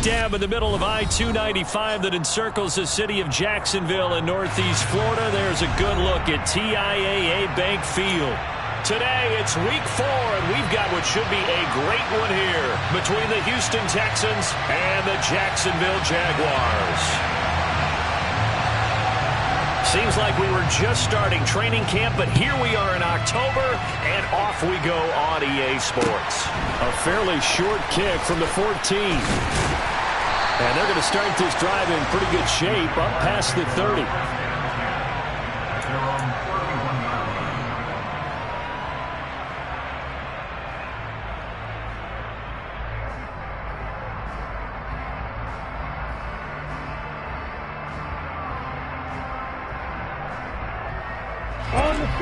dam in the middle of I-295 that encircles the city of Jacksonville in northeast Florida. There's a good look at TIAA Bank Field. Today, it's week 4, and we've got what should be a great one here between the Houston Texans and the Jacksonville Jaguars. Seems like we were just starting training camp, but here we are in October, and off we go on EA Sports. A fairly short kick from the 14. And they're going to start this drive in pretty good shape, up past the 30.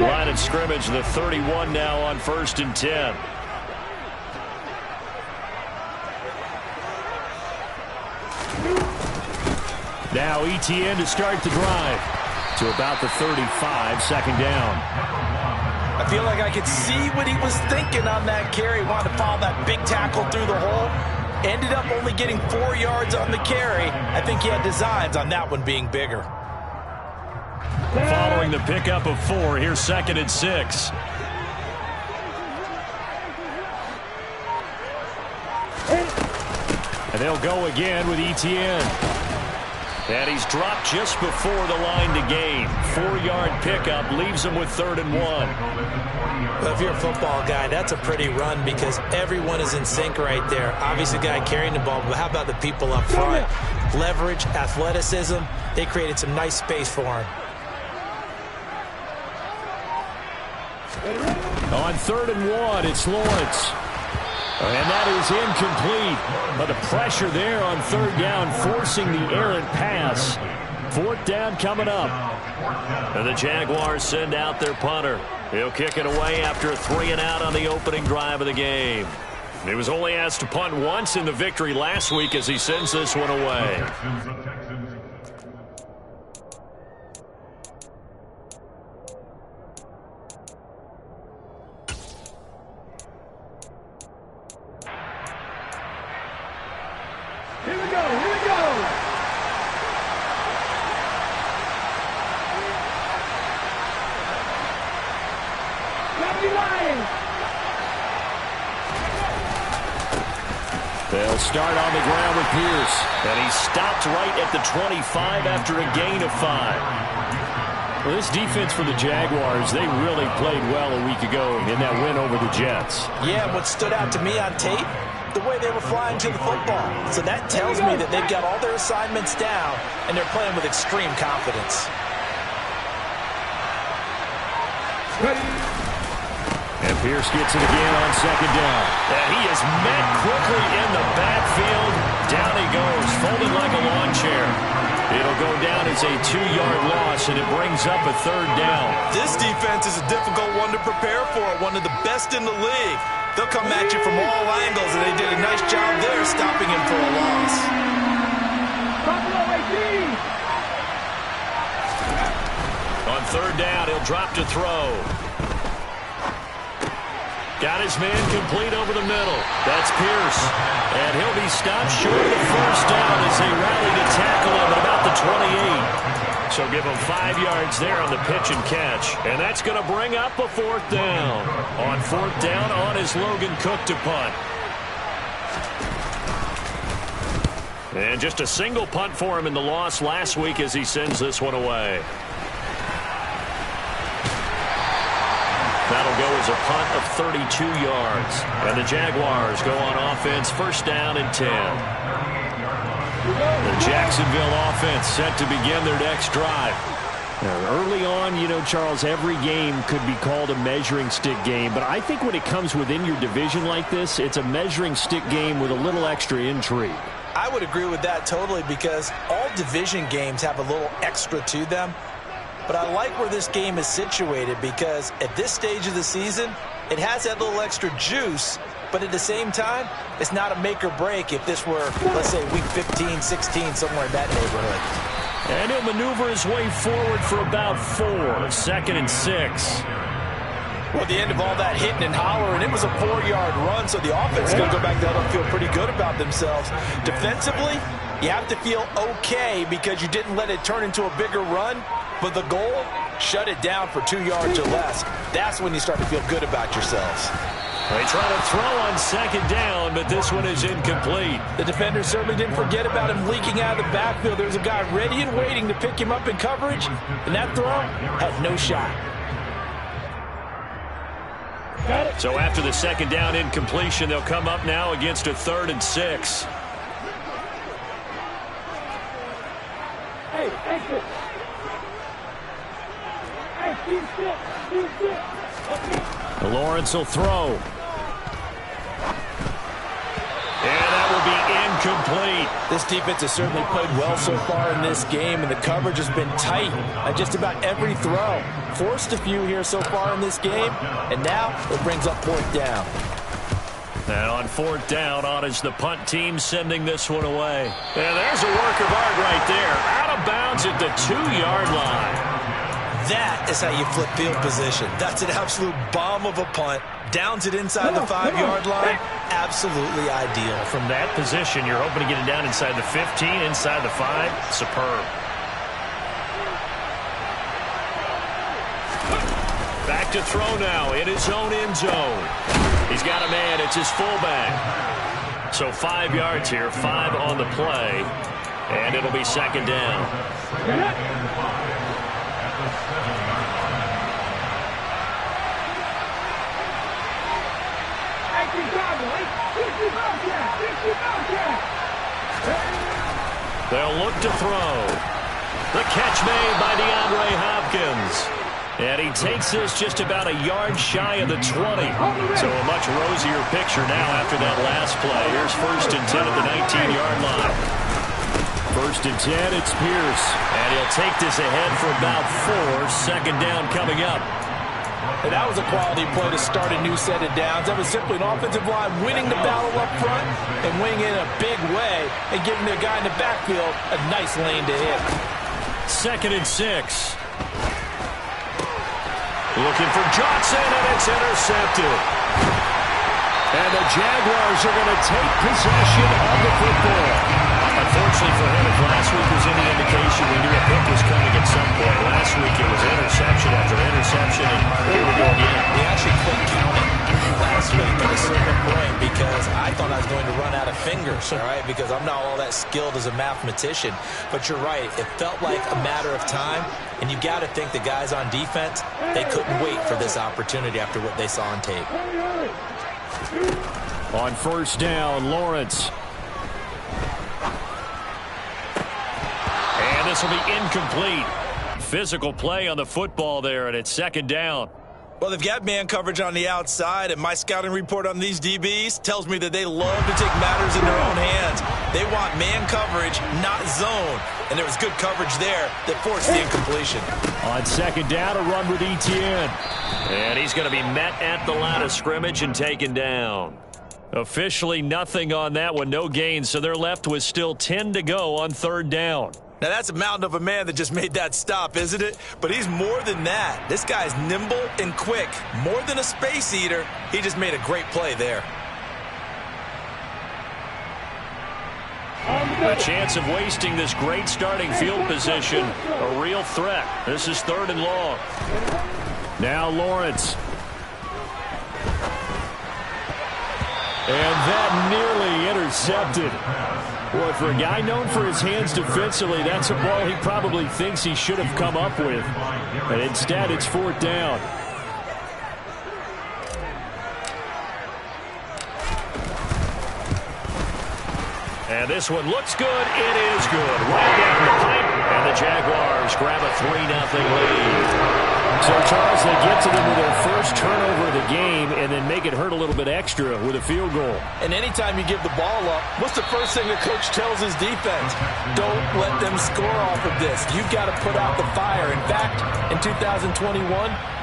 Line of scrimmage, the 31 now on 1st and 10. Now ETN to start the drive to about the 35, second down. I feel like I could see what he was thinking on that carry. Wanted to follow that big tackle through the hole. Ended up only getting 4 yards on the carry. I think he had designs on that one being bigger. Following the pickup of 4, here's 2nd and 6. And they'll go again with ETN. And he's dropped just before the line to gain. 4-yard pickup leaves him with 3rd and 1. Well, if you're a football guy, that's a pretty run because everyone is in sync right there. Obviously, the guy carrying the ball, but how about the people up front? Leverage, athleticism, they created some nice space for him. On 3rd and 1, it's Lawrence. And that is incomplete. But the pressure there on 3rd down, forcing the errant pass. 4th down coming up. And the Jaguars send out their punter. He'll kick it away after a 3-and-out on the opening drive of the game. He was only asked to punt once in the victory last week as he sends this one away. Here we go, here we go! They'll start on the ground with Pierce. And he stopped right at the 25 after a gain of 5. Well, this defense for the Jaguars, they really played well a week ago in that win over the Jets. Yeah, what stood out to me on tape, the way they were flying to the football. So that tells me that they've got all their assignments down, and they're playing with extreme confidence. And Pierce gets it again on 2nd down. And he is met quickly in the backfield. Down he goes, folded like a lawn chair. It'll go down as a 2-yard loss, and it brings up a 3rd down. This defense is a difficult one to prepare for, one of the best in the league. They'll come at you from all angles, and they did a nice job there stopping him for a loss. On 3rd down, he'll drop to throw. Got his man complete over the middle. That's Pierce. And he'll be stopped short of the 1st down as they rally to tackle him at about the 28. So give him 5 yards there on the pitch and catch. And that's going to bring up a 4th down. On 4th down, on is Logan Cook to punt. And just a single punt for him in the loss last week as he sends this one away. That'll go as a punt of 32 yards. And the Jaguars go on offense, 1st down and 10. The Jacksonville offense set to begin their next drive. Now, early on, you know, Charles, every game could be called a measuring stick game. But I think when it comes within your division like this, it's a measuring stick game with a little extra intrigue. I would agree with that totally because all division games have a little extra to them. But I like where this game is situated because at this stage of the season, it has that little extra juice, but at the same time, it's not a make or break if this were, let's say, week 15, 16, somewhere in that neighborhood. And he'll maneuver his way forward for about 4, 2nd and 6. Well, at the end of all that hitting and hollering, it was a 4-yard run, so the offense is going to go back to and feel pretty good about themselves. Defensively, you have to feel okay because you didn't let it turn into a bigger run, but the goal, shut it down for 2 yards or less. That's when you start to feel good about yourselves. They try to throw on second down, but this one is incomplete. The defender certainly didn't forget about him leaking out of the backfield. There's a guy ready and waiting to pick him up in coverage, and that throw had no shot. So after the second down incompletion, they'll come up now against a 3rd and 6. Hey, exit. Hey, keep still. Keep still. Lawrence will throw. And that will be incomplete. This defense has certainly played well so far in this game, and the coverage has been tight at just about every throw. Forced a few here so far in this game, and now it brings up 4th down. And on 4th down, on is the punt team sending this one away. And there's a work of art right there. Out of bounds at the 2-yard line. That is how you flip field position. That's an absolute bomb of a punt. Downs it inside the 5-yard line. Absolutely ideal. From that position, you're hoping to get it down inside the 15, inside the 5. Superb. Back to throw now in his own end zone. He's got a man. It's his fullback. So 5 yards here, 5 on the play. And it'll be second down. They'll look to throw. The catch made by DeAndre Hopkins. And he takes this just about a yard shy of the 20. So a much rosier picture now after that last play. Here's 1st and 10 at the 19-yard line. 1st and 10, it's Pierce. And he'll take this ahead for about 4. Second down coming up. And that was a quality play to start a new set of downs. That was simply an offensive line winning the battle up front and winning in a big way and giving their guy in the backfield a nice lane to hit. 2nd and 6. Looking for Johnson, and it's intercepted. And the Jaguars are going to take possession of the football. Unfortunately for him, if last week was any indication, we knew a pick was coming at some point. Last week it was interception after interception, and here we go again. We actually quit counting last week at a certain point because I thought I was going to run out of fingers, all right, because I'm not all that skilled as a mathematician. But you're right. It felt like a matter of time, and you got to think the guys on defense, they couldn't wait for this opportunity after what they saw on tape. On 1st down, Lawrence. And this will be incomplete. Physical play on the football there, and it's 2nd down. Well, they've got man coverage on the outside, and my scouting report on these DBs tells me that they love to take matters in their own hands. They want man coverage, not zone. And there was good coverage there that forced the incompletion. On 2nd down, a run with Etienne. And he's going to be met at the line of scrimmage and taken down. Officially nothing on that one, no gain, so they're left with still 10 to go on 3rd down. Now, that's a mountain of a man that just made that stop, isn't it? But he's more than that. This guy's nimble and quick. More than a space eater, he just made a great play there. A chance of wasting this great starting field position. A real threat. This is 3rd and long. Now Lawrence. And that nearly intercepted. Boy, for a guy known for his hands defensively, that's a ball he probably thinks he should have come up with. And instead, it's 4th down. And this one looks good. It is good. Right down the pipe, and the Jaguars grab a 3-0 lead. So, Charles, they get to them with their first turnover of the game and then make it hurt a little bit extra with a field goal. And anytime you give the ball up, what's the first thing the coach tells his defense? Don't let them score off of this. You've got to put out the fire. In fact, in 2021,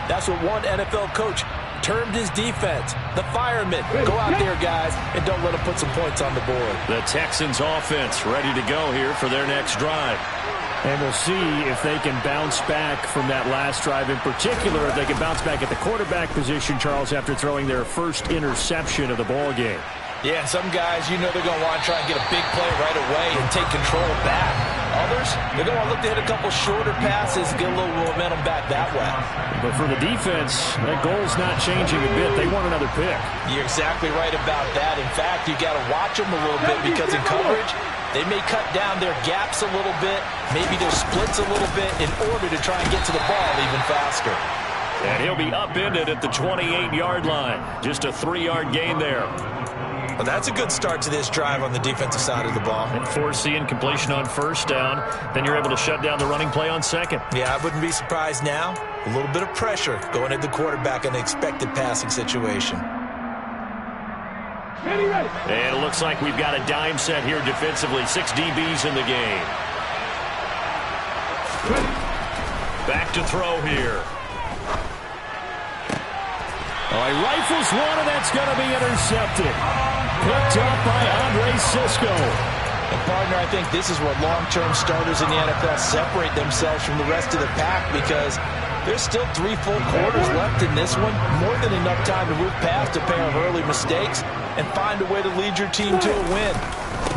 that's what one NFL coach termed his defense, the firemen. Go out there, guys, and don't let them put some points on the board. The Texans offense ready to go here for their next drive. And we'll see if they can bounce back from that last drive, in particular, if they can bounce back at the quarterback position, Charles, after throwing their first interception of the ball game. Yeah, and some guys, you know they're going to want to try and get a big play right away and take control back. Others, they're going to want to look to hit a couple shorter passes, get a little momentum back that way. But for the defense, that goal's not changing a bit. They want another pick. You're exactly right about that. In fact, you got to watch them a little bit because in coverage, they may cut down their gaps a little bit, maybe their splits a little bit in order to try and get to the ball even faster. And he'll be upended at the 28-yard line. Just a 3-yard gain there. Well, that's a good start to this drive on the defensive side of the ball. And foreseeing completion on first down, then you're able to shut down the running play on second. Yeah, I wouldn't be surprised now. A little bit of pressure going at the quarterback in an expected passing situation. And it looks like we've got a dime set here defensively. 6 DBs in the game. Back to throw here. Oh, he rifles one, and that's going to be intercepted. Picked up by Andre Sisco. And, partner, I think this is where long-term starters in the NFL separate themselves from the rest of the pack because there's still 3 full quarters left in this one. More than enough time to move past a pair of early mistakes and find a way to lead your team to a win.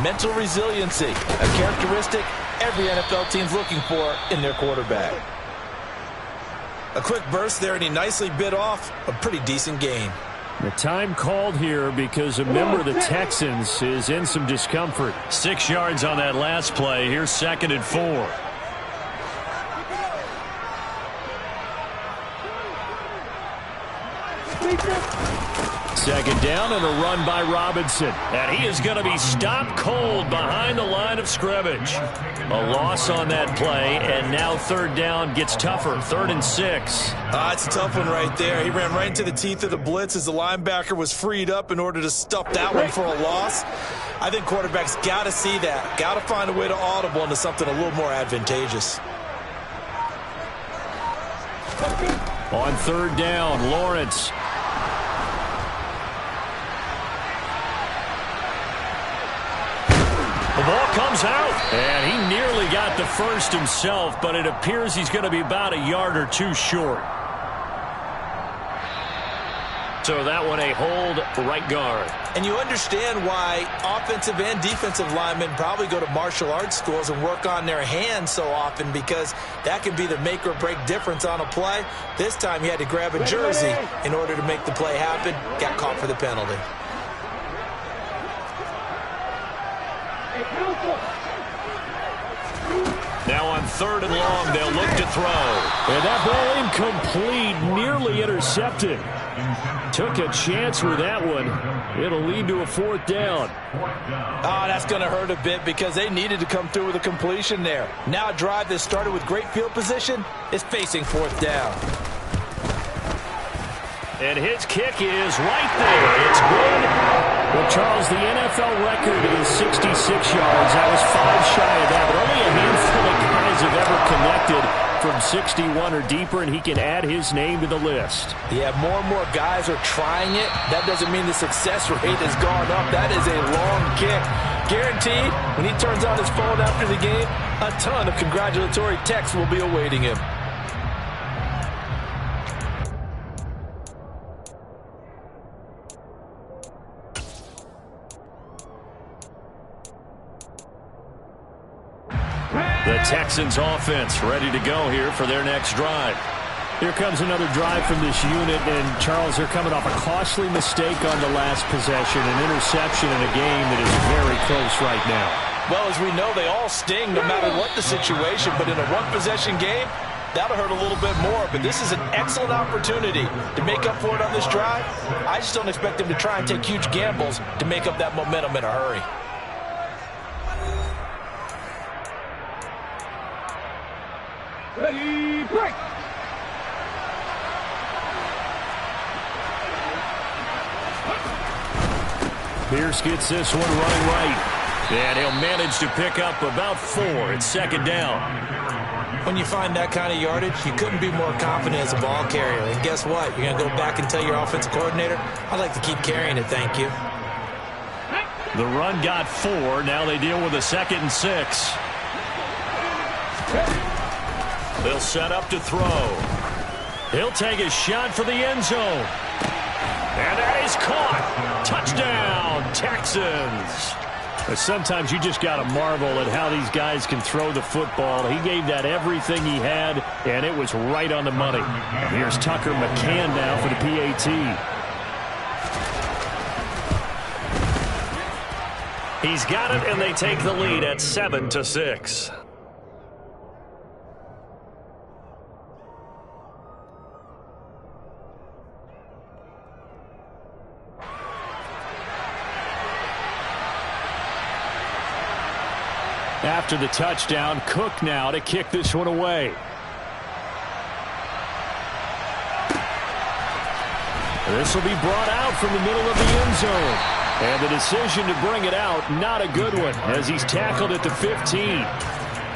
Mental resiliency, a characteristic every NFL team's looking for in their quarterback. A quick burst there, and he nicely bit off a pretty decent gain. The time called here because a member of the Texans is in some discomfort. 6 yards on that last play. Here's 2nd and 4. Second down and a run by Robinson. And he is going to be stopped cold behind the line of scrimmage. A loss on that play, and now 3rd down gets tougher. 3rd and 6. It's a tough one right there. He ran right into the teeth of the blitz as the linebacker was freed up in order to stuff that one for a loss. I think quarterbacks got to see that. Got to find a way to audible into something a little more advantageous. On 3rd down, Lawrence. The ball comes out, and he nearly got the first himself, but it appears he's going to be about a yard or 2 short. So that one a hold right guard. And you understand why offensive and defensive linemen probably go to martial arts schools and work on their hands so often because that can be the make or break difference on a play. This time he had to grab a jersey in order to make the play happen. Got caught for the penalty. Now on 3rd and long, they'll look to throw. And that ball incomplete, nearly intercepted. Took a chance with that one. It'll lead to a 4th down. Oh, that's going to hurt a bit because they needed to come through with a completion there. Now a drive that started with great field position is facing 4th down. And his kick is right there. It's good. Well, Charles, the NFL record is 66 yards. That was 5 shy of that, but only a handful of guys have ever connected from 61 or deeper, and he can add his name to the list. Yeah, more and more guys are trying it. That doesn't mean the success rate has gone up. That is a long kick. Guaranteed, when he turns on his phone after the game, a ton of congratulatory texts will be awaiting him. The Texans offense ready to go here for their next drive. Here comes another drive from this unit, and Charles, they're coming off a costly mistake on the last possession, an interception in a game that is very close right now. Well, as we know, they all sting no matter what the situation, but in a one-possession game, that'll hurt a little bit more, but this is an excellent opportunity to make up for it on this drive. I just don't expect them to try and take huge gambles to make up that momentum in a hurry. Ready, break! Pierce gets this one running right. And he'll manage to pick up about 4. It's 2nd down. When you find that kind of yardage, you couldn't be more confident as a ball carrier. And guess what? You're going to go back and tell your offensive coordinator, I'd like to keep carrying it, thank you. The run got 4. Now they deal with a 2nd and 6. They'll set up to throw. He'll take a shot for the end zone. And that is caught. Touchdown, Texans. Sometimes you just got to marvel at how these guys can throw the football. He gave that everything he had, and it was right on the money. Here's Tucker McCann now for the PAT. He's got it, and they take the lead at 7-6. After the touchdown, Cook now to kick this one away. This will be brought out from the middle of the end zone. And the decision to bring it out, not a good one, as he's tackled at the 15.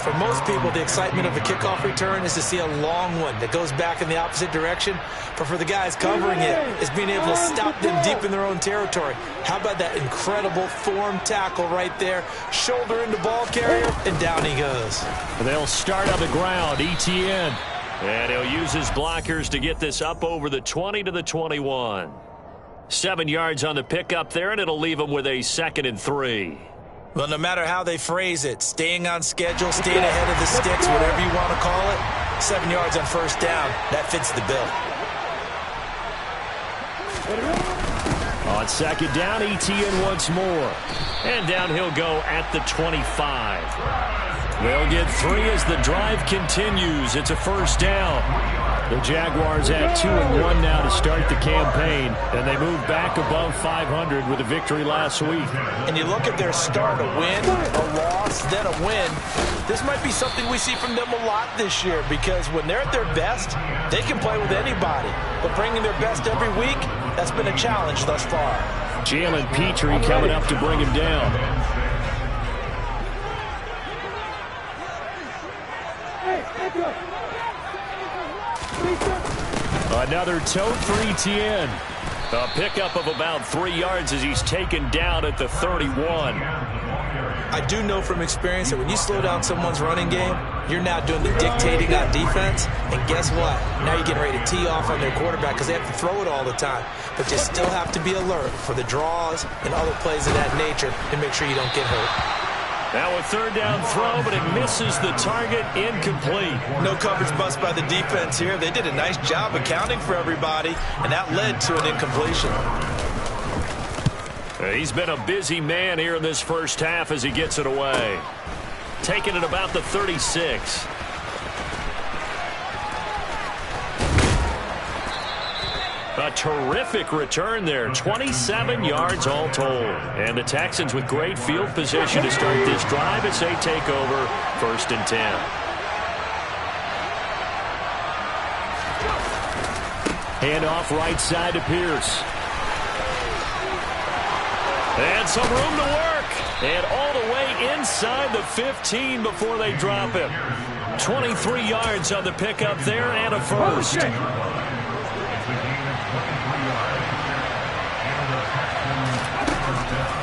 For most people, the excitement of a kickoff return is to see a long one that goes back in the opposite direction. But for the guys covering it, it's being able to stop them deep in their own territory. How about that incredible form tackle right there? Shoulder into ball carrier, and down he goes. They'll start on the ground, ETN. And he'll use his blockers to get this up over the 20 to the 21. 7 yards on the pickup there, and it'll leave him with a 2nd and 3. Well, no matter how they phrase it, staying on schedule, staying ahead of the sticks, whatever you want to call it, 7 yards on first down, that fits the bill. On 2nd down, ETN once more. And down he'll go at the 25. They'll get 3 as the drive continues. It's a first down. The Jaguars at 2-1 now to start the campaign, and they move back above 500 with a victory last week. And you look at their start, a win, a loss, then a win. This might be something we see from them a lot this year, because when they're at their best, they can play with anybody. But bringing their best every week, that's been a challenge thus far. Jalen Petrie coming up to bring him down. Another tote for ETN. A pickup of about 3 yards as he's taken down at the 31. I do know from experience that when you slow down someone's running game, you're now doing the dictating on defense. And guess what? Now you're getting ready to tee off on their quarterback because they have to throw it all the time. But you still have to be alert for the draws and other plays of that nature to make sure you don't get hurt. Now a 3rd down throw, but it misses the target, incomplete. No coverage bust by the defense here. They did a nice job accounting for everybody, and that led to an incompletion. He's been a busy man here in this first half as he gets it away. Taking it about the 36. A terrific return there, 27 yards all told. And the Texans with great field position to start this drive as they take over 1st and 10. Handoff right side to Pierce. And some room to work. And all the way inside the 15 before they drop him. 23 yards on the pickup there and a first.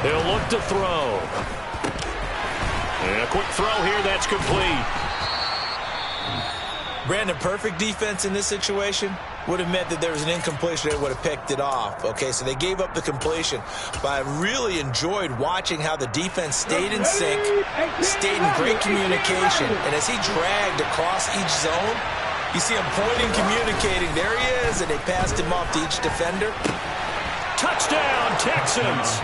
He'll look to throw. And a quick throw here, that's complete. Brandon, perfect defense in this situation would have meant that there was an incompletion. They would have picked it off. Okay, so they gave up the completion. But I really enjoyed watching how the defense stayed in sync, stayed in great communication. And as he dragged across each zone, you see him pointing, communicating. There he is, and they passed him off to each defender. Touchdown, Texans.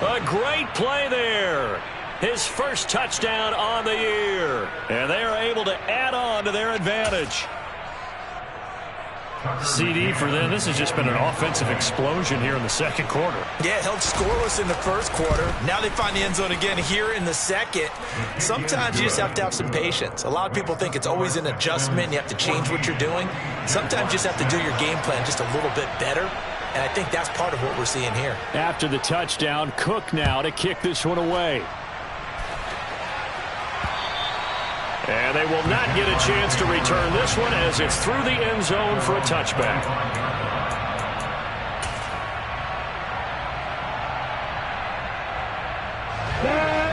A great play there. His first touchdown on the year. And they are able to add on to their advantage. CD for them. This has just been an offensive explosion here in the 2nd quarter. Yeah, held scoreless in the 1st quarter. Now they find the end zone again here in the 2nd. Sometimes you just have to have some patience. A lot of people think it's always an adjustment. You have to change what you're doing. Sometimes you just have to do your game plan just a little bit better. And I think that's part of what we're seeing here. After the touchdown, Cook now to kick this one away. And they will not get a chance to return this one as it's through the end zone for a touchback.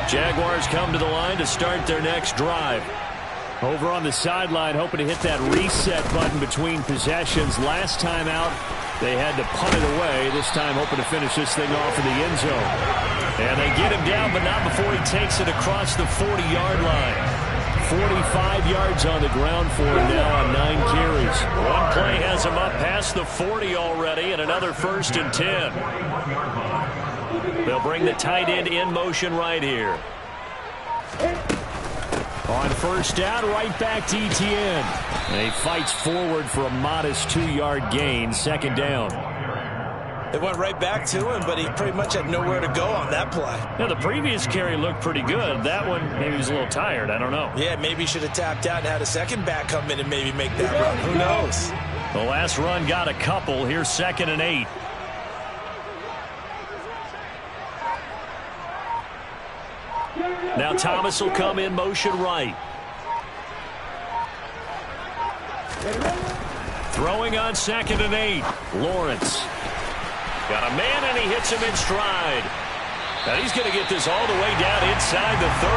Jaguars come to the line to start their next drive. Over on the sideline, hoping to hit that reset button between possessions. Last time out, they had to punt it away. This time, hoping to finish this thing off in the end zone. And they get him down, but not before he takes it across the 40-yard line. 45 yards on the ground for him now on 9 carries. One play has him up past the 40 already, and another 1st and 10. They'll bring the tight end in motion right here. On 1st down, right back to Etienne. And he fights forward for a modest 2-yard gain, 2nd down. It went right back to him, but he pretty much had nowhere to go on that play. Now, the previous carry looked pretty good. That one, maybe he was a little tired. I don't know. Yeah, maybe he should have tapped out and had a second back come in and maybe make that run. Who knows? The last run got a couple. Here's 2nd and 8. Now Thomas will come in motion right. Throwing on 2nd and 8. Lawrence. Got a man, and he hits him in stride. And he's going to get this all the way down inside the 35.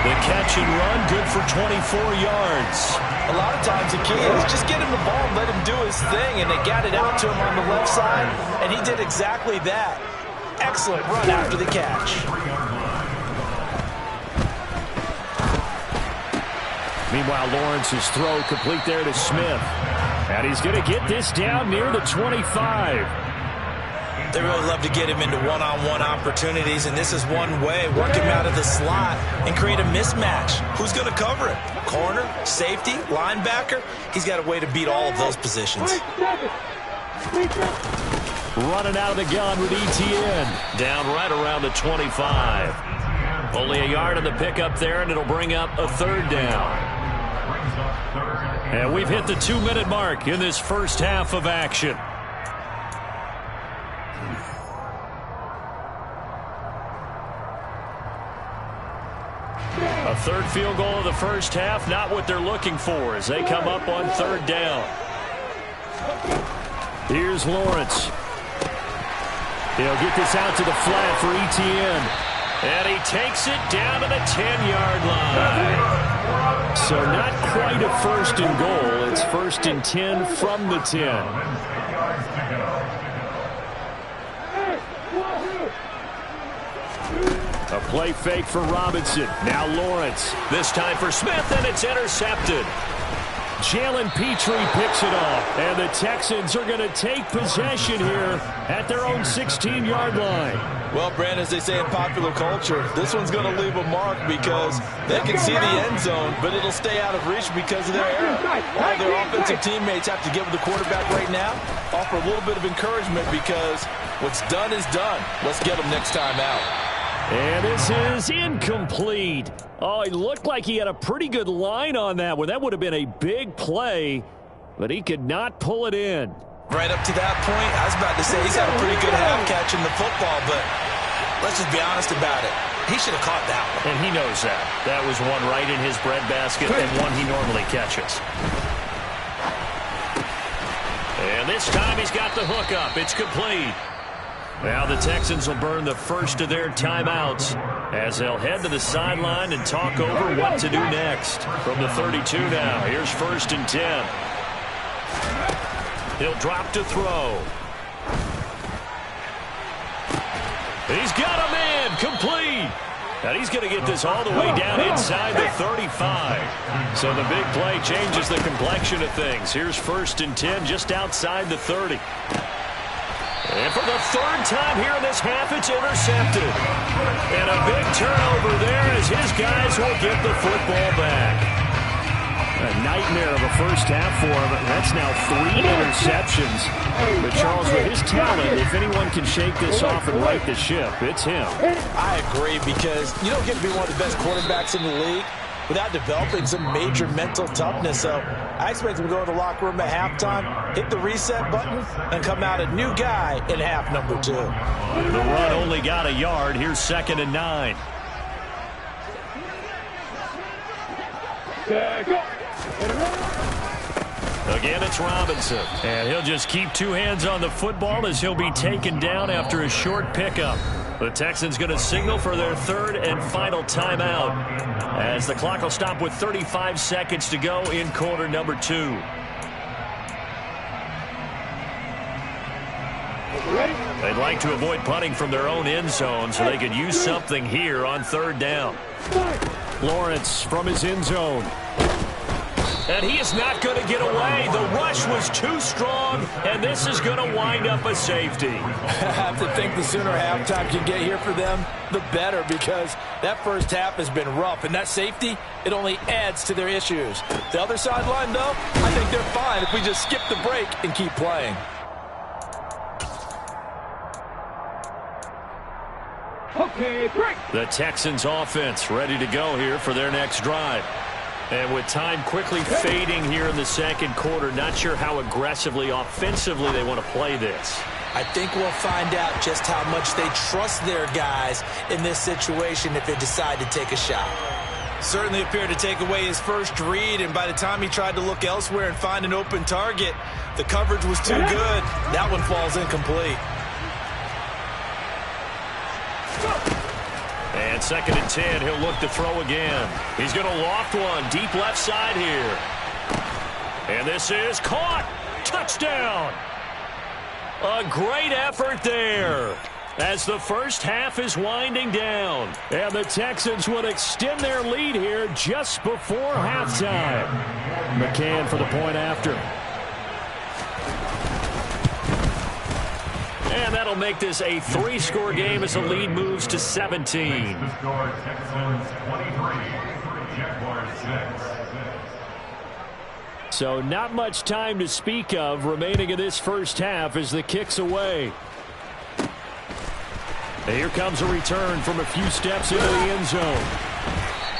The catch and run, good for 24 yards. A lot of times the key is just get him the ball and let him do his thing, and they got it out to him on the left side, and he did exactly that. Excellent run after the catch. Meanwhile, Lawrence's throw complete there to Smith. And he's going to get this down near the 25. They really love to get him into one-on-one opportunities, and this is one way. Work him out of the slot and create a mismatch. Who's going to cover it? Corner, safety, linebacker? He's got a way to beat all of those positions. Running out of the gun with Etienne. Down right around the 25. Only a yard on the pickup there, and it'll bring up a 3rd down. And we've hit the 2-minute mark in this first half of action. A 3rd field goal of the first half, not what they're looking for as they come up on 3rd down. Here's Lawrence. He'll get this out to the flat for Etienne. And he takes it down to the 10-yard line. So not quite a 1st and goal. It's 1st and 10 from the 10. A play fake for Robinson. Now Lawrence. This time for Smith, and it's intercepted. Jalen Petrie picks it off, and the Texans are going to take possession here at their own 16-yard line. Well, Brandon, as they say in popular culture, this one's going to leave a mark because they can see the end zone, but it'll stay out of reach because of their error. All their offensive teammates have to get with the quarterback right now, offer a little bit of encouragement because what's done is done. Let's get them next time out. And this is incomplete. Oh, he looked like he had a pretty good line on that one. That would have been a big play, but he could not pull it in. Right up to that point, I was about to say he's had a pretty good half catching the football, but let's just be honest about it. He should have caught that one. And he knows that. That was one right in his breadbasket and one he normally catches. And this time he's got the hook up. It's complete. Now the Texans will burn the first of their timeouts as they'll head to the sideline and talk over what to do next. From the 32 now, here's 1st and 10. He'll drop to throw. He's got a man, complete. And he's going to get this all the way down inside the 35. So the big play changes the complexion of things. Here's 1st and 10 just outside the 30. And for the 3rd time here in this half, it's intercepted. And a big turnover there as his guys will get the football back. A nightmare of a first half for him. That's now 3 interceptions. But Charles, with his talent, if anyone can shake this off and right the ship, it's him. I agree, because you don't get to be one of the best quarterbacks in the league without developing some major mental toughness. So I expect him to go in the locker room at halftime, hit the reset button, and come out a new guy in half number 2. The run only got a yard. Here's 2nd and 9. Again, it's Robinson. And he'll just keep 2 hands on the football as he'll be taken down after a short pickup. The Texans going to signal for their 3rd and final timeout as the clock will stop with 35 seconds to go in quarter number 2. They'd like to avoid punting from their own end zone so they could use something here on third down. Lawrence from his end zone. And he is not going to get away. The rush was too strong, and this is going to wind up a safety. I have to think the sooner halftime can get here for them, the better, because that first half has been rough, and that safety, it only adds to their issues. The other sideline, though, I think they're fine if we just skip the break and keep playing. Okay, break. The Texans offense ready to go here for their next drive. And with time quickly fading here in the second quarter, not sure how aggressively, offensively they want to play this. I think we'll find out just how much they trust their guys in this situation if they decide to take a shot. Certainly appeared to take away his first read, and by the time he tried to look elsewhere and find an open target, the coverage was too good. That one falls incomplete. And 2nd and 10, he'll look to throw again. He's going to loft one deep left side here. And this is caught. Touchdown. A great effort there as the first half is winding down. And the Texans would extend their lead here just before halftime. McCann for the point after. And that'll make this a 3-score game as the lead moves to 17. So not much time to speak of remaining in this first half as the kick's away. And here comes a return from a few steps into the end zone.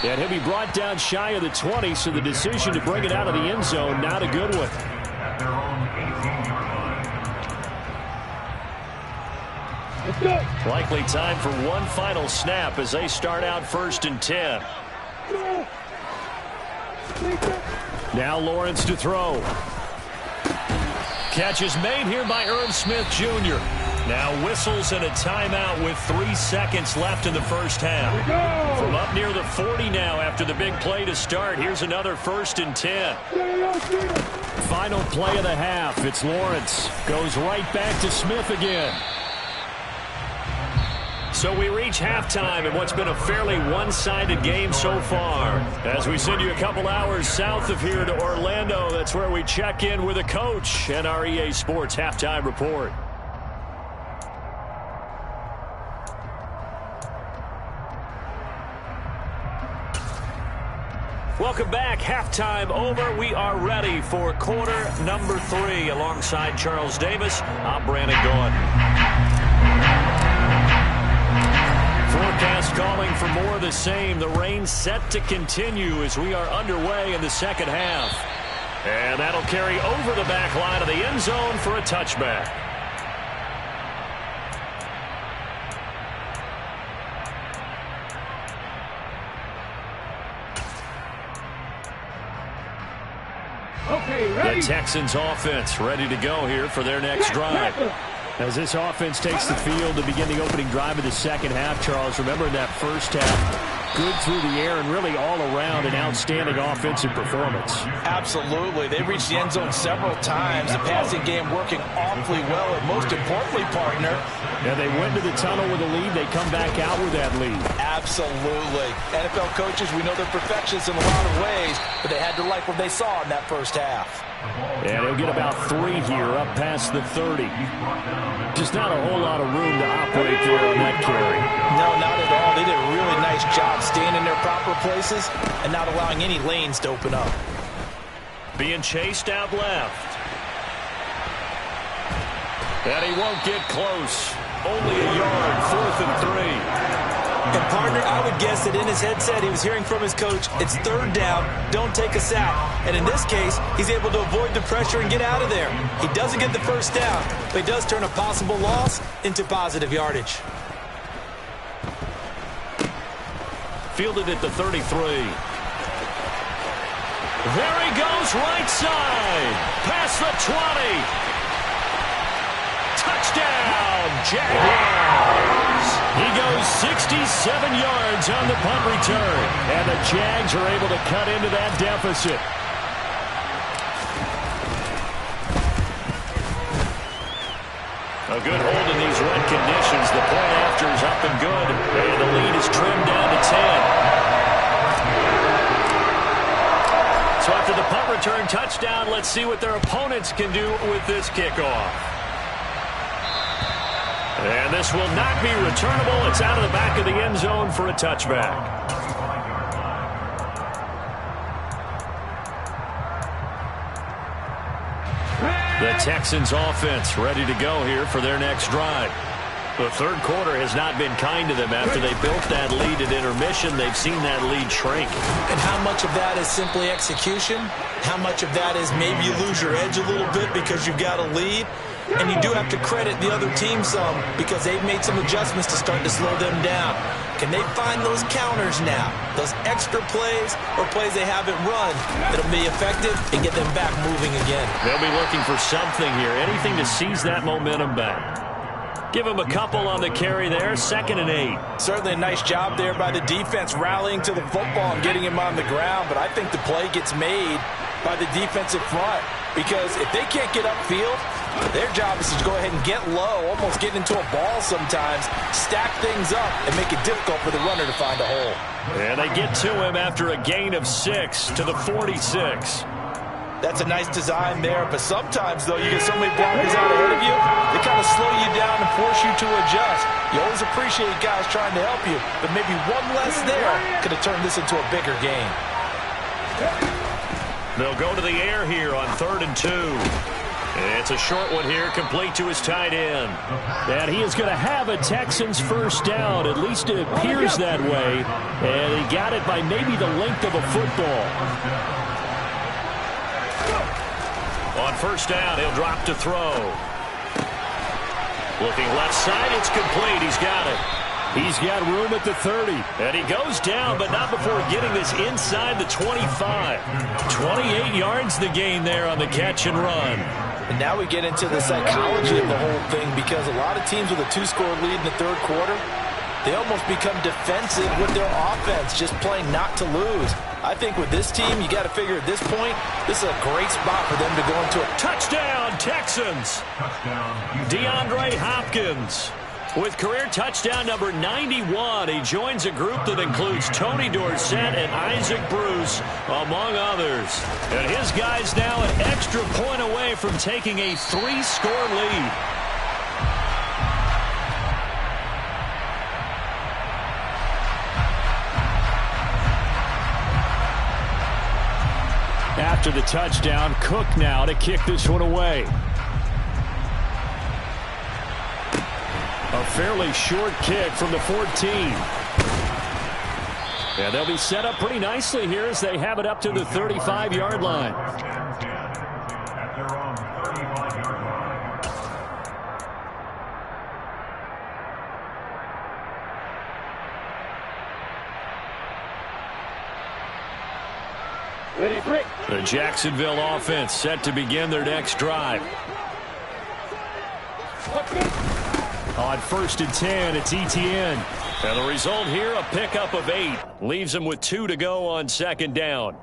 And he'll be brought down shy of the 20, so the decision to bring it out of the end zone, not a good one. Likely time for one final snap as they start out 1st and 10. Now Lawrence to throw. Catch is made here by Irv Smith Jr. Now whistles and a timeout with 3 seconds left in the first half. From up near the 40 now after the big play to start, here's another 1st and 10. Final play of the half. It's Lawrence. Goes right back to Smith again. So we reach halftime in what's been a fairly one-sided game so far. As we send you a couple hours south of here to Orlando, that's where we check in with a coach and our EA Sports Halftime Report. Welcome back. Halftime over. We are ready for quarter number 3. Alongside Charles Davis, I'm Brandon Gaudin. Forecast calling for more of the same. The rain set to continue as we are underway in the second half. And that'll carry over the back line of the end zone for a touchback. The Texans offense ready to go here for their next drive. As this offense takes the field to begin the opening drive of the second half, Charles, remember in that first half, good through the air and really all around an outstanding offensive performance. Absolutely. They reached the end zone several times. The passing game working awfully well, and most importantly, partner. And they went to the tunnel with a lead. They come back out with that lead. Absolutely. NFL coaches, we know they're perfectionists in a lot of ways, but they had to like what they saw in that first half. And he'll get about 3 here up past the 30. Just not a whole lot of room to operate there on that carry. No, not at all. They did a really nice job staying in their proper places and not allowing any lanes to open up. Being chased out left. And he won't get close. Only a yard, 4th and 3. And, partner, I would guess that in his headset he was hearing from his coach, it's 3rd down, don't take a sack. And in this case, he's able to avoid the pressure and get out of there. He doesn't get the first down, but he does turn a possible loss into positive yardage. Fielded at the 33. There he goes, right side. Past the 20. Touchdown, Jaguars. He goes lose 67 yards on the punt return. And the Jags are able to cut into that deficit. A good hold in these wet conditions. The point after is up and good. And the lead is trimmed down to 10. So after the punt return touchdown, let's see what their opponents can do with this kickoff. And this will not be returnable. It's out of the back of the end zone for a touchback. The Texans offense ready to go here for their next drive. The third quarter has not been kind to them. After they built that lead at intermission, they've seen that lead shrink. And how much of that is simply execution? How much of that is maybe you lose your edge a little bit because you've got a lead? And you do have to credit the other team some because they've made some adjustments to start to slow them down. Can they find those counters now? Those extra plays or plays they haven't run that'll be effective and get them back moving again. They'll be looking for something here, anything to seize that momentum back. Give them a couple on the carry there, 2nd and 8. Certainly a nice job there by the defense rallying to the football and getting him on the ground, but I think the play gets made by the defensive front because if they can't get upfield, their job is to go ahead and get low, almost get into a ball sometimes, stack things up, and make it difficult for the runner to find a hole. And they get to him after a gain of 6 to the 46. That's a nice design there, but sometimes, though, you get so many blockers out ahead of you, they kind of slow you down and force you to adjust. You always appreciate guys trying to help you, but maybe one less there could have turned this into a bigger game. They'll go to the air here on 3rd and 2. It's a short one here, complete to his tight end. And he is going to have a Texans first down. At least it appears that way. And he got it by maybe the length of a football. On first down, he'll drop to throw. Looking left side, it's complete. He's got it. He's got room at the 30. And he goes down, but not before getting this inside the 25. 28 yards the gain there on the catch and run. And now we get into the psychology of the whole thing because a lot of teams with a 2-score lead in the third quarter, they almost become defensive with their offense, just playing not to lose. I think with this team, you got to figure at this point, this is a great spot for them to go into a touchdown, Texans. DeAndre Hopkins with career touchdown number 91. He joins a group that includes Tony Dorsett and Isaac Bruce, among others. And his guys now an extra point away from taking a 3-score lead. After the touchdown, Cook now to kick this one away. A fairly short kick from the 14. And they'll be set up pretty nicely here as they have it up to the 35-yard line. The Jacksonville offense set to begin their next drive. On 1st and 10, it's Etienne. And the result here, a pickup of 8. Leaves them with 2 to go on 2nd down.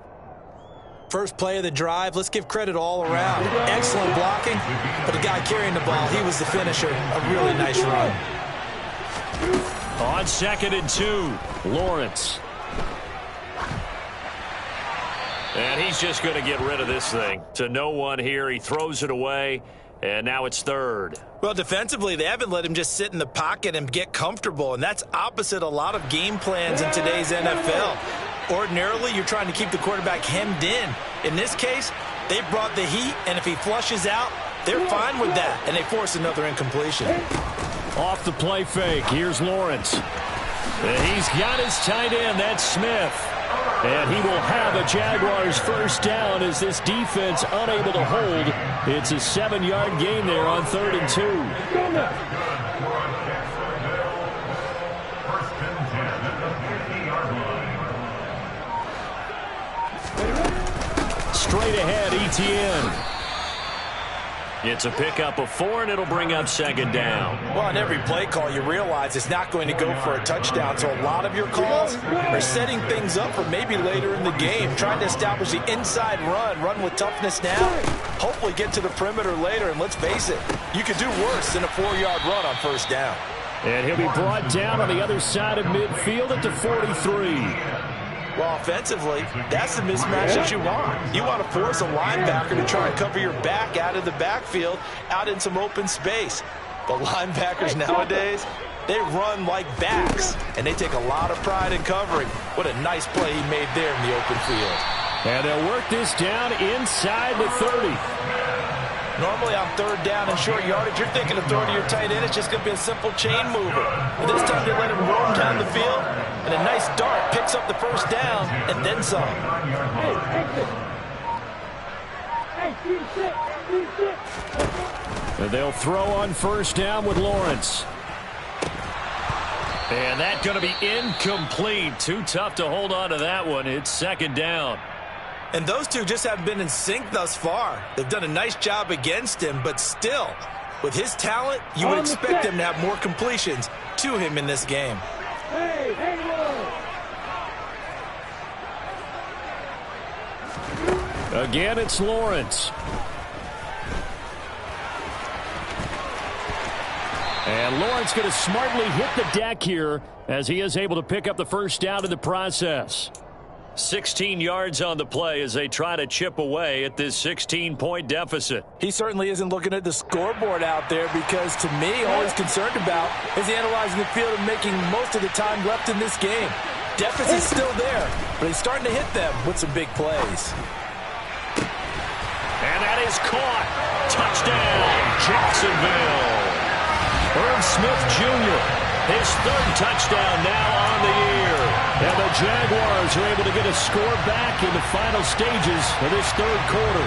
First play of the drive, let's give credit all around. Excellent blocking, but the guy carrying the ball, he was the finisher. A really nice run. On 2nd and 2, Lawrence. And he's just going to get rid of this thing. To no one here, he throws it away. And now it's 3rd. Well, defensively, they haven't let him just sit in the pocket and get comfortable, and that's opposite a lot of game plans in today's NFL. Ordinarily, you're trying to keep the quarterback hemmed in. In this case, they brought the heat, and if he flushes out, they're fine with that, and they force another incompletion. Off the play fake, here's Lawrence. And he's got his tight end, that's Smith. And he will have a Jaguars first down as this defense unable to hold. It's a 7-yard gain there on 3rd and 2. Straight ahead, Etienne. It's a pickup of 4, and it'll bring up second down. Well, on every play call, you realize it's not going to go for a touchdown, so a lot of your calls are setting things up for maybe later in the game, trying to establish the inside run with toughness now, hopefully get to the perimeter later, and let's face it, you could do worse than a 4-yard run on first down. And he'll be brought down on the other side of midfield at the 43. Well, offensively, that's the mismatch that you want. You want to force a linebacker to try and cover your back out of the backfield, out in some open space. But linebackers nowadays, they run like backs, and they take a lot of pride in covering. What a nice play he made there in the open field. And they'll work this down inside the 30. Normally on third down and short yardage, you're thinking of throwing to your tight end. It's just going to be a simple chain mover. But this time they let him roam down the field, and a nice dart picks up the first down and then some. And they'll throw on first down with Lawrence. And that's going to be incomplete. Too tough to hold on to that one. It's second down. And those two just haven't been in sync thus far. They've done a nice job against him, but still, with his talent, you would expect him to have more completions to him in this game. Again, it's Lawrence. And Lawrence going to smartly hit the deck here as he is able to pick up the first down in the process. 16 yards on the play as they try to chip away at this 16-point deficit. He certainly isn't looking at the scoreboard out there because, to me, all he's concerned about is analyzing the field and making most of the time left in this game. Deficit's still there, but he's starting to hit them with some big plays. And that is caught. Touchdown, Jacksonville. Irv Smith Jr., his third touchdown now on the year. And the Jaguars are able to get a score back in the final stages of this third quarter.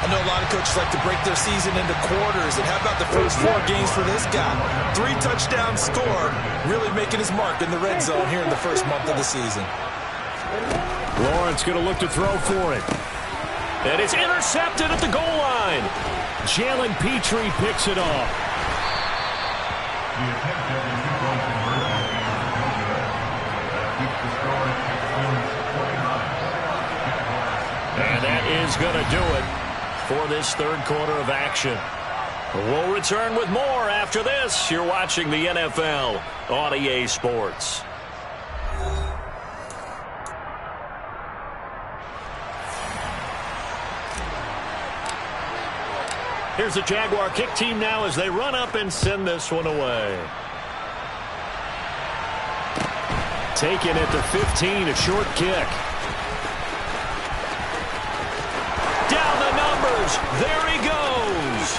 I know a lot of coaches like to break their season into quarters, and how about the first 4 games for this guy? 3 touchdowns scored, really making his mark in the red zone here in the first month of the season. Lawrence going to look to throw for it. And it's intercepted at the goal line. Jalen Petrie picks it off. And that is going to do it for this third quarter of action. We'll return with more after this. You're watching the NFL on EA Sports. Here's the Jaguar kick team now as they run up and send this one away. Taken at the 15, a short kick. Down the numbers. There he goes.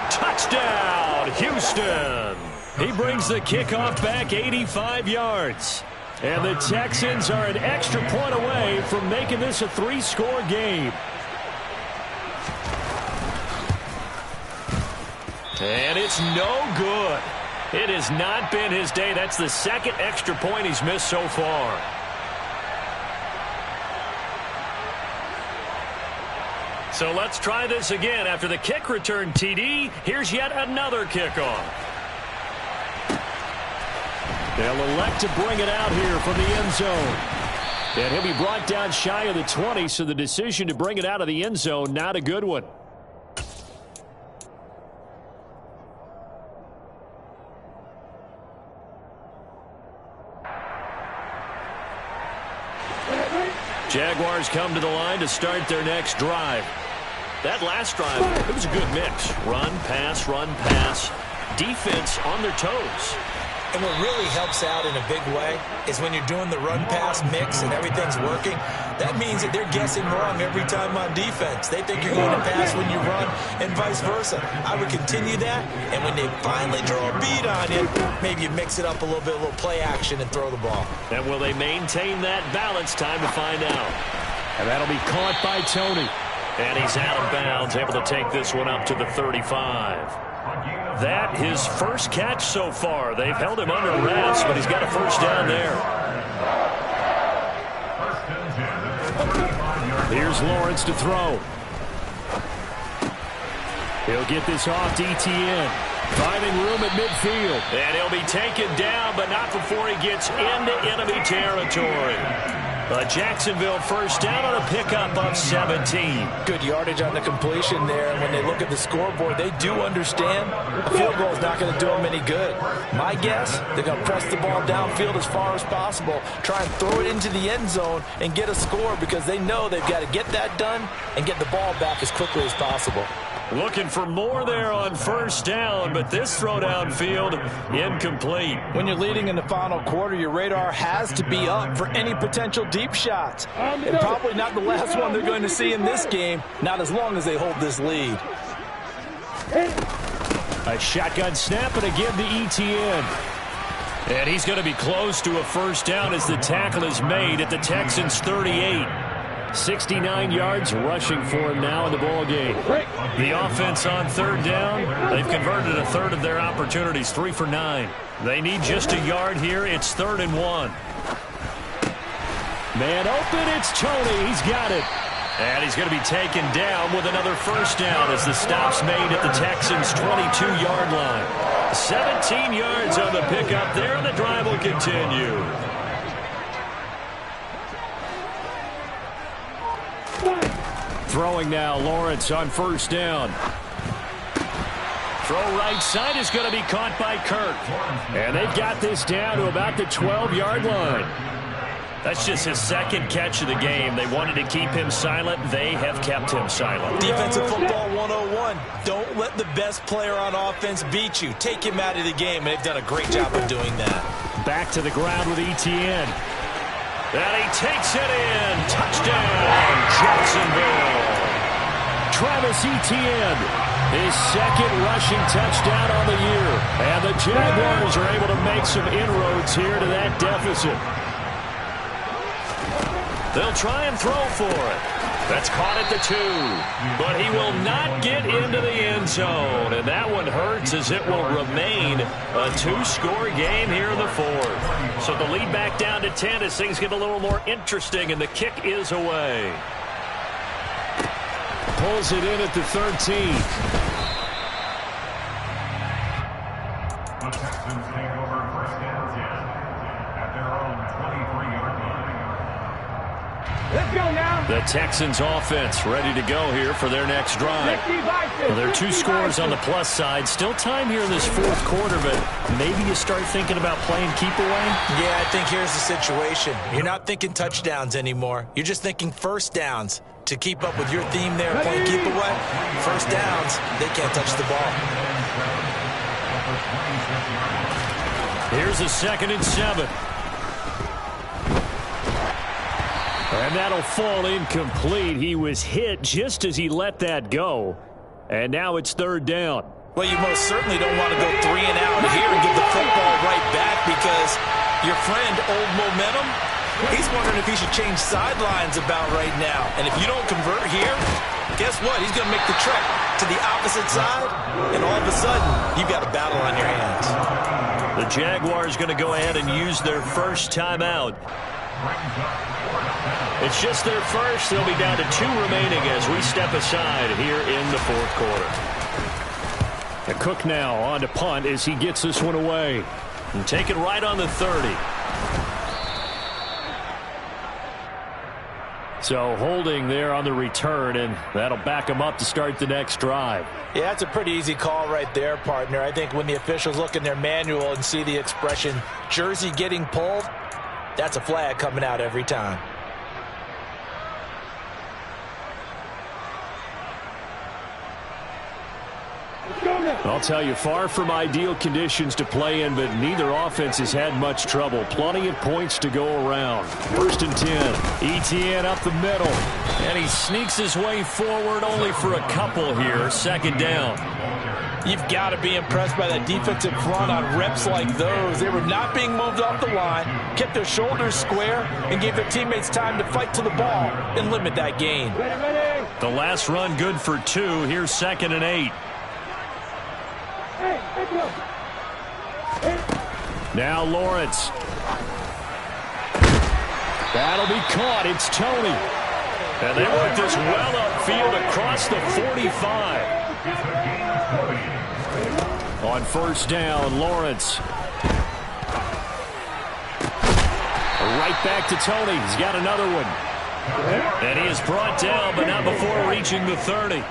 Touchdown, Houston. He brings the kickoff back 85 yards. And the Texans are an extra point away from making this a 3-score game. And it's no good. It has not been his day. That's the second extra point he's missed so far. So let's try this again. After the kick return TD, here's yet another kickoff. They'll elect to bring it out here from the end zone. And he'll be brought down shy of the 20, so the decision to bring it out of the end zone, not a good one. Jaguars come to the line to start their next drive. That last drive, it was a good mix. Run, pass, defense on their toes. And what really helps out in a big way is when you're doing the run-pass mix and everything's working, that means that they're guessing wrong every time on defense. They think you're going to pass when you run and vice versa. I would continue that, and when they finally draw a bead on you, maybe you mix it up a little bit, a little play action, and throw the ball. And will they maintain that balance? Time to find out. And that'll be caught by Tony. And he's out of bounds, able to take this one up to the 35. That his first catch so far. They've held him under wraps, but he's got a first down there. Here's Lawrence to throw. He'll get this off to ETN. Finding room at midfield. And he'll be taken down, but not before he gets into enemy territory. A Jacksonville first down on a pickup of 17. Good yardage on the completion there. And when they look at the scoreboard, they do understand a field goal is not going to do them any good. My guess, they're going to press the ball downfield as far as possible, try and throw it into the end zone and get a score because they know they've got to get that done and get the ball back as quickly as possible. Looking for more there on first down, but this throw downfield incomplete. When you're leading in the final quarter, your radar has to be up for any potential deep shots. And probably not the last one they're going to see in this game, not as long as they hold this lead. A shotgun snap and a give to ETN. And he's going to be close to a first down as the tackle is made at the Texans' 38. 69 yards rushing for him now in the ball game. The offense on third down, they've converted a third of their opportunities, 3 for 9. They need just a yard here. It's 3rd and 1. Man open, it's Tony. He's got it. And he's going to be taken down with another first down as the stop's made at the Texans' 22-yard line. 17 yards on the pickup there, and the drive will continue. Throwing now, Lawrence on first down. Throw right side is going to be caught by Kirk. And they've got this down to about the 12-yard line. That's just his second catch of the game. They wanted to keep him silent. They have kept him silent. Defensive football 101. Don't let the best player on offense beat you. Take him out of the game, and they've done a great job of doing that. Back to the ground with ETN. And he takes it in. Touchdown, Jacksonville. Travis Etienne, his second rushing touchdown on the year. And the Jaguars are able to make some inroads here to that deficit. They'll try and throw for it. That's caught at the 2. But he will not get into the end zone. And that one hurts as it will remain a 2-score game here in the 4th. So the lead back down to 10 as things get a little more interesting, and the kick is away. Pulls it in at the 13. The Texans take over first down 10 at their own 23-yard line. Let's go now. The Texans offense ready to go here for their next drive. Well, there are 2 scores on the plus side. Still time here in this 4th quarter, but maybe you start thinking about playing keep away? Yeah, I think here's the situation. You're not thinking touchdowns anymore. You're just thinking first downs. To keep up with your theme there, playing keep away, first downs, they can't touch the ball. Here's a 2nd and 7. And that'll fall incomplete. He was hit just as he let that go. And now it's 3rd down. Well, you most certainly don't want to go 3 and out here and give the football right back because your friend, Old Momentum, he's wondering if he should change sidelines about right now. And if you don't convert here, guess what? He's going to make the trek to the opposite side, and all of a sudden, you've got a battle on your hands. The Jaguars going to go ahead and use their first timeout. It's just their first. They'll be down to 2 remaining as we step aside here in the 4th quarter. And Cook now on to punt as he gets this one away. And take it right on the 30. So holding there on the return, and that'll back them up to start the next drive. Yeah, that's a pretty easy call right there, partner. I think when the officials look in their manual and see the expression, jersey getting pulled, that's a flag coming out every time. I'll tell you, far from ideal conditions to play in, but neither offense has had much trouble. Plenty of points to go around. 1st and 10. ETN up the middle. And he sneaks his way forward only for a couple here. 2nd down. You've got to be impressed by that defensive front on reps like those. They were not being moved off the line, kept their shoulders square, and gave their teammates time to fight to the ball and limit that gain. The last run good for 2. Here's 2nd and 8. Now Lawrence. That'll be caught. It's Tony. And they work this well upfield across across the 45. On first down, Lawrence. Right back to Tony. He's got another one. And he is brought down, but not before reaching the 30.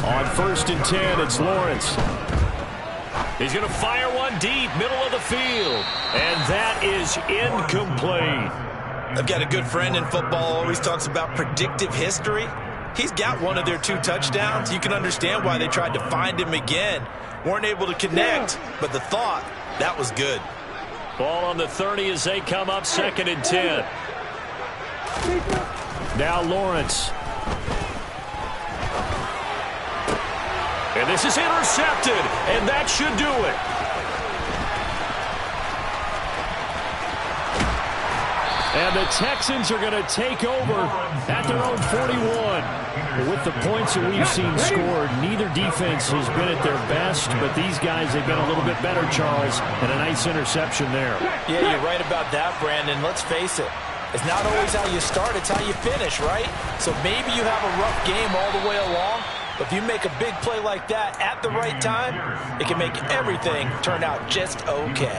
On first and 10, it's Lawrence. He's going to fire one deep, middle of the field. And that is incomplete. I've got a good friend in football, always talks about predictive history. He's got one of their 2 touchdowns. You can understand why they tried to find him again. Weren't able to connect, but the thought, that was good. Ball on the 30 as they come up, 2nd and 10. Now Lawrence. And this is intercepted, and that should do it. And the Texans are going to take over at their own 41. With the points that we've seen scored, neither defense has been at their best, but these guys have been a little bit better, Charles, and a nice interception there. Yeah, you're right about that, Brandon. Let's face it. It's not always how you start, it's how you finish, right? So maybe you have a rough game all the way along, but if you make a big play like that at the right time, it can make everything turn out just okay.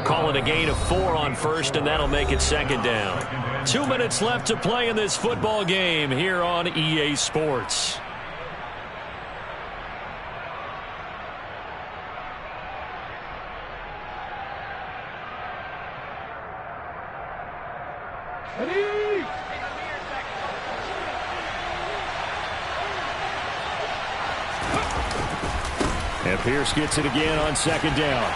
Call it a gain of 4 on first, and that'll make it 2nd down. 2 minutes left to play in this football game here on EA Sports. And Pierce gets it again on 2nd down.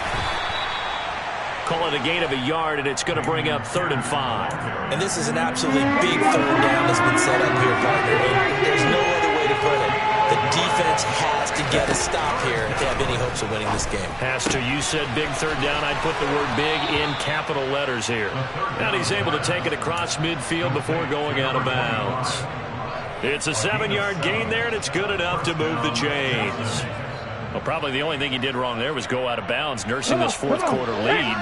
Call it a gain of a yard, and it's going to bring up 3rd and 5. And this is an absolutely big 3rd down that's been set up here, partner. And there's no other way to put it. The defense has to get a stop here if they have any hopes of winning this game. Has to. You said big 3rd down. I'd put the word big in capital letters here. And he's able to take it across midfield before going out of bounds. It's a 7-yard gain there, and it's good enough to move the chains. Well, probably the only thing he did wrong there was go out of bounds, nursing this 4th quarter lead.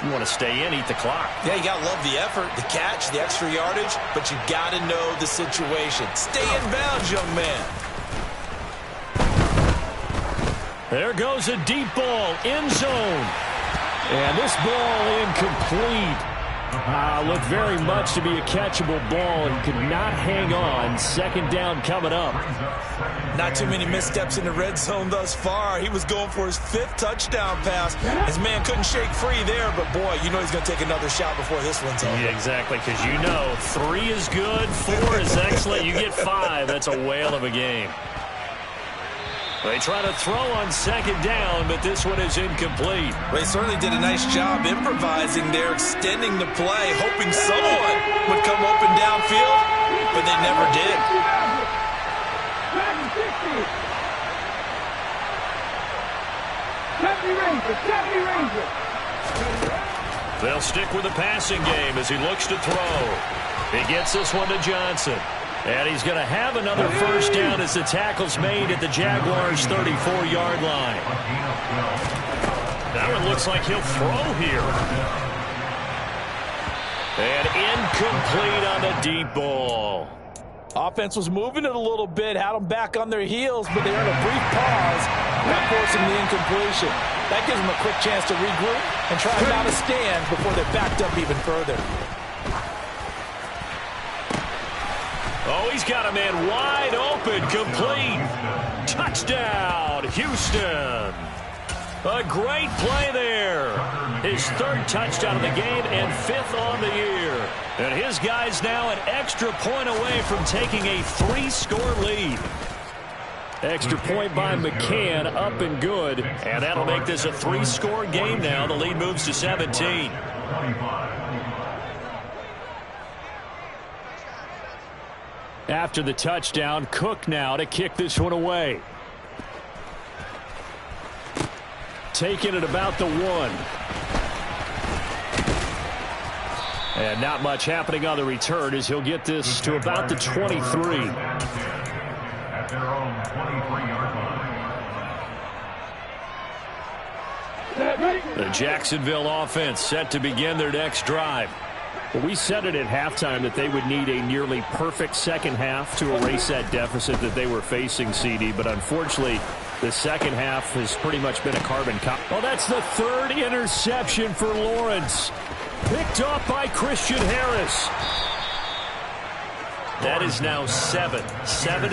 You want to stay in, eat the clock. Yeah, you got to love the effort, the catch, the extra yardage, but you got to know the situation. Stay in bounds, young man. There goes a deep ball, end zone. And this ball incomplete. Looked very much to be a catchable ball and could not hang on. 2nd down coming up. Not too many missteps in the red zone thus far. He was going for his 5th touchdown pass. His man couldn't shake free there, but boy, you know he's going to take another shot before this one's over. Yeah, exactly, because you know 3 is good, 4 is excellent. You get 5. That's a whale of a game. They try to throw on 2nd down, but this one is incomplete. Well, he certainly did a nice job improvising there, extending the play, hoping someone would come open downfield, but they never did. They'll stick with the passing game as he looks to throw. He gets this one to Johnson. And he's going to have another 1st down as the tackle's made at the Jaguars' 34-yard line. That one looks like he'll throw here. And incomplete on the deep ball. Offense was moving it a little bit, had them back on their heels, but they earned a brief pause, not forcing the incompletion. That gives them a quick chance to regroup and try and mount a stand before they're backed up even further. Oh, he's got a man wide open, complete. Touchdown, Houston. A great play there. His 3rd touchdown of the game and 5th on the year. And his guy's now an extra point away from taking a 3-score lead. Extra point by McCann, up and good. And that'll make this a 3-score game now. The lead moves to 17. After the touchdown, Cook now to kick this one away. Taking it about the 1. And not much happening on the return as he'll get this to about the 23. At their own 23-yard line. The Jacksonville offense set to begin their next drive. Well, we said it at halftime that they would need a nearly perfect second half to erase that deficit that they were facing, CD. But unfortunately, the second half has pretty much been a carbon copy. Well, that's the third interception for Lawrence. Picked up by Christian Harris. That is now seven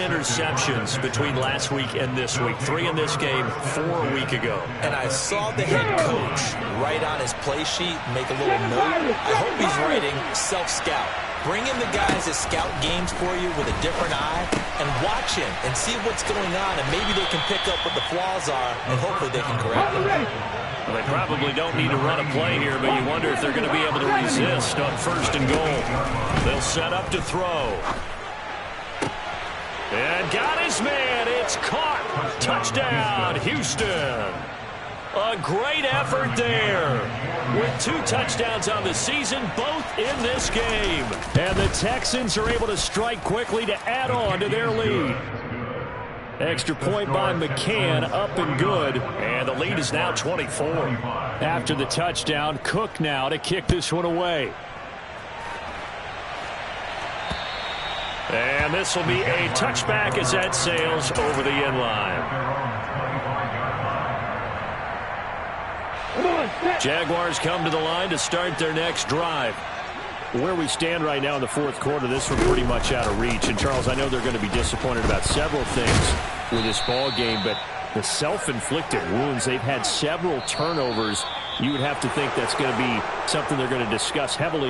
interceptions between last week and this week. 3 in this game, 4 a week ago. And I saw the head coach write on his play sheet, make a little note. I hope he's writing self-scout. Bring in the guys that scout games for you with a different eye and watch him and see what's going on, and maybe they can pick up what the flaws are, and hopefully they can correct them. Well, they probably don't need to run a play here, but you wonder if they're going to be able to resist on 1st and goal. They'll set up to throw. And got his man. It's caught. Touchdown, Houston. A great effort there. With 2 touchdowns on the season, both in this game. And the Texans are able to strike quickly to add on to their lead. Extra point by McCann, up and good. And the lead is now 24. After the touchdown, Cook now to kick this one away. And this will be a touchback as that sails over the end line. Jaguars come to the line to start their next drive. Where we stand right now in the 4th quarter, this one pretty much out of reach. And, Charles, I know they're going to be disappointed about several things with this ball game, but the self-inflicted wounds, they've had several turnovers. You would have to think that's going to be something they're going to discuss heavily